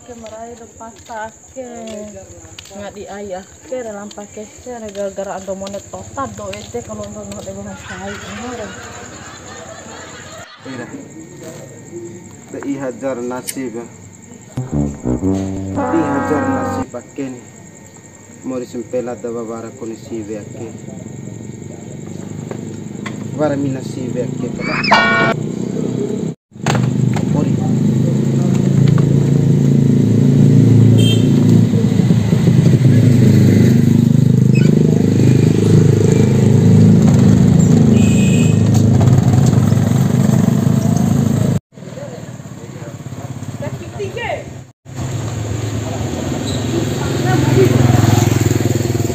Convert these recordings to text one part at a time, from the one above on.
ke marai lepas ke nggak di ayah ke dalam pakai gara-gara ada monet total do itu kalau nonton ada bahas saya orang Ira. Dai hajar nasib. Di hajar nasib pakai ni. Mori sempela da babara kondisi veake. Vara mina si veake pala. Mori.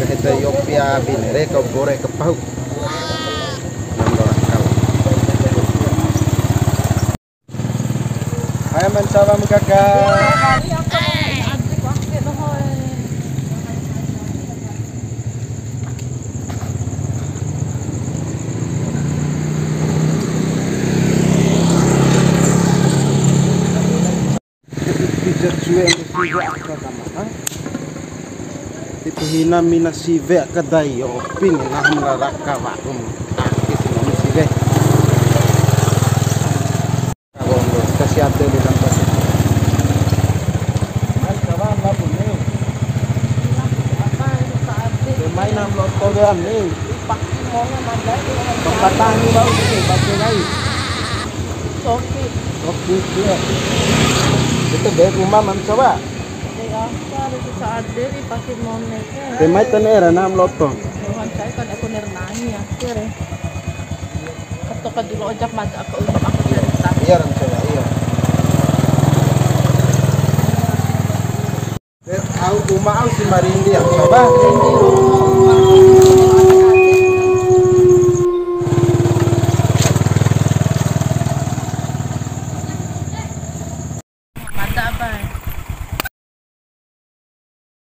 Kahit yopia binere kau gore kepau. Hai mencoba kakak. Itu hina mina sive kadai opin nah melaraka wakum akis mina sive kabondo kasih ate di dalam pasir mai kawan lah punya main nam lot program ni pak mona mandai pepatah ni bau ni pakai lagi oke dia itu dari rumah mam coba saat dari pakai monet temai tenera nam loto Tuhan saya kan aku nernani akhir atau kan dulu ojak mata aku untuk aku cerita iya ram coba iya au rumah au si marindi am coba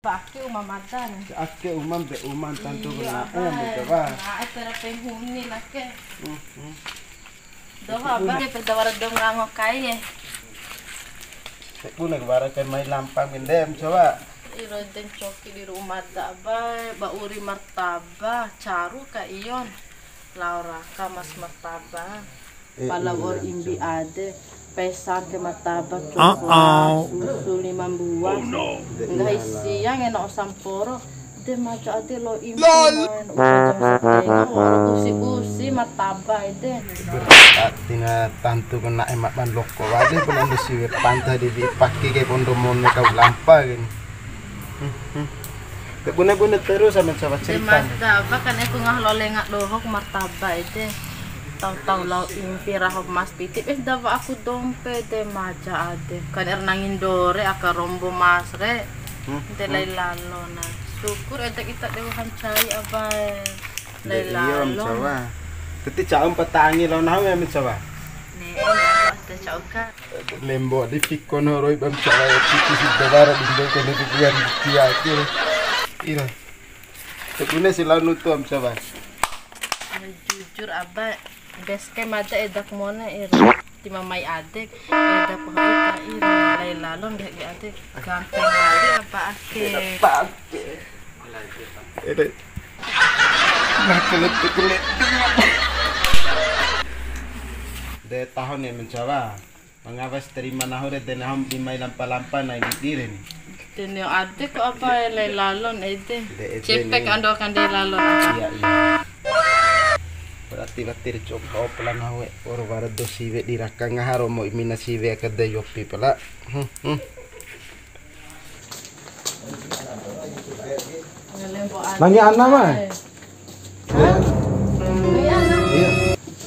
pakai umamatan aske umam be umam tantu kena coba nah itu penghuni nak ke doh apa pedawar dong ngangok kaya pun negara kan main lampang mendem coba iroden coki di rumah dabay bauri martaba caru ka iyon Laura kamas martaba palawor imbi ade pesan ke martaba coklat susu 5 buah enggak siang enak samporo de maca ade lo imbi usi martaba ide tina tantu kena emak ban loko wali pun anda siwe pantai di pakai ke pondomon kau lampa gini guna terus sama coba cerita martaba kan aku ngahlole ngak lohok martaba ide tahu-tahu lau impira hok mas pitip dawa aku dompet de maca ade kan ernangin dore aka rombo masre de lailalo na syukur ada kita dewan cai abai lailalo coba teti caum petangi lo nahu ya coba ne ada cauka lembo di pikon horoi bam coba itu sudah baru dindo kan itu kuan dia kira ira tekune silau nutu am coba jujur abai beske mata edak mona ira di mamai adek edak pohita ira lailalon gak adek gampang kali apa ake ira nah kelet de tahun yang mencoba mengawas terima nahure de nahum dimai lampa-lampa naik diri nih dan yang adek kok apa lailalon ede cepek ando kan de lalon iya berarti batir coba pelan hawe or warado siwe dirakang ngaharo mo imina siwe kada yopi pala Nanya anak mah iya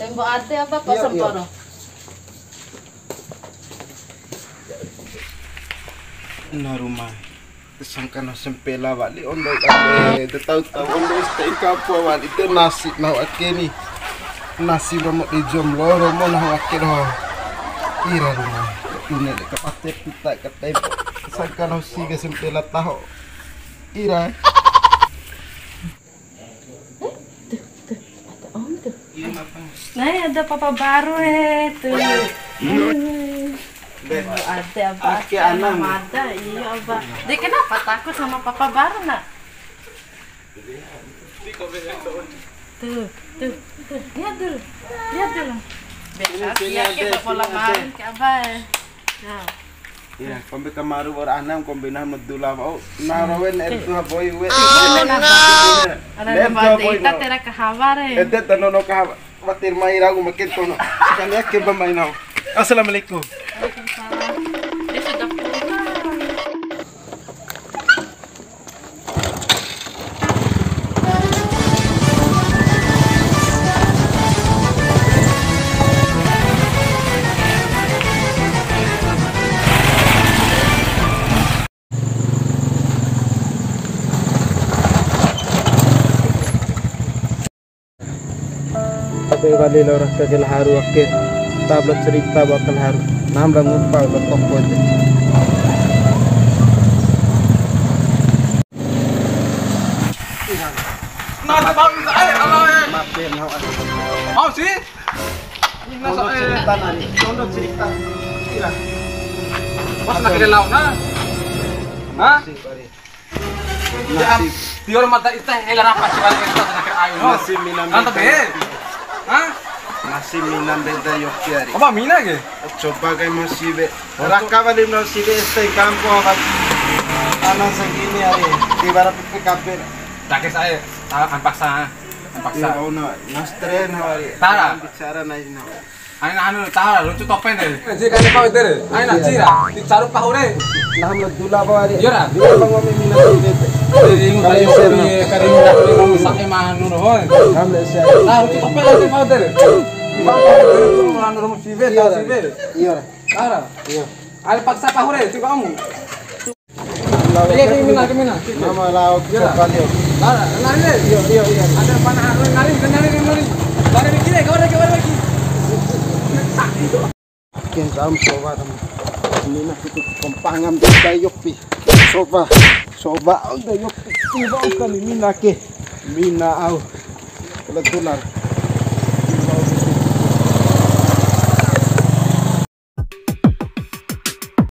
lembo ate apa kok semporo na rumah sangka na sempela wali ondo ade tahu-tahu ondo stay kapo wali itu nasi na akeni nasi romo di jomlo romo na akero ira rumah dunia de kapate pita katai sangka na siga sempela taho ira nah ada papa baru tuh Ada apa? Aki anak. Ada, iya apa? Dia kenapa takut sama papa baru nak? Tuh, lihat dulu. Biasa ya ke pola marin ke abah. Nah. Ya, kombe kamaru or anam kombe nah medula mau narawen itu boy we. Ada boy kita tera kahaware. Ete tanono ka batir mai ragu makin tono. Kan yak ke bamai nau. Assalamualaikum. Waalaikumsalam. Dia sudah pulang. Tapi kali lorah kagel haru akhir tablet cerita bakal haru nambah ngumpal ke toko itu. Nasa bang saya alay. Maafin hau ada. Mau sih? Nasa cerita nani. Tondo cerita. Kira. Pas nak kira laut na. Hah? Nasib. Tior mata itah elar apa sih balik kita nak kira ayo. Nasib minam. Nanti be. Hah? Nasib minam beda yokiari. Apa mina ke? Coba kayak masih be. Rakaban di masih be stay kampo apa. Anak segini hari. Ibarat PKP. Cakes saya. Akan paksa. Iya, ono. Nastren hari. Tara. Bicara naik na. Anu tahu lucu topeng deh. Ji kan kau itu. Ayo nak cira. Dicarup pahure. Nah, dula bawa hari. Iya, Dia bang mami minam beda. Jadi kayu seri kayu dah kayu sakit mah nur hoi. Hamle saya. Nah, lucu topeng lagi mau deh. Bang kau itu anu rumah sive, tahu sive. Iya. Tara. Iya. Ada paksa pahure itu kamu. Iya kemina. Nama lauk kali. Tara, nari deh. Iya. Ada panah nari. Lari mikir kau lagi. Ken kam soba tam. Ini nak itu kompangam kita yopi. Soba udah yopi. Tiba kali mina ke. Mina au. Kebetulan.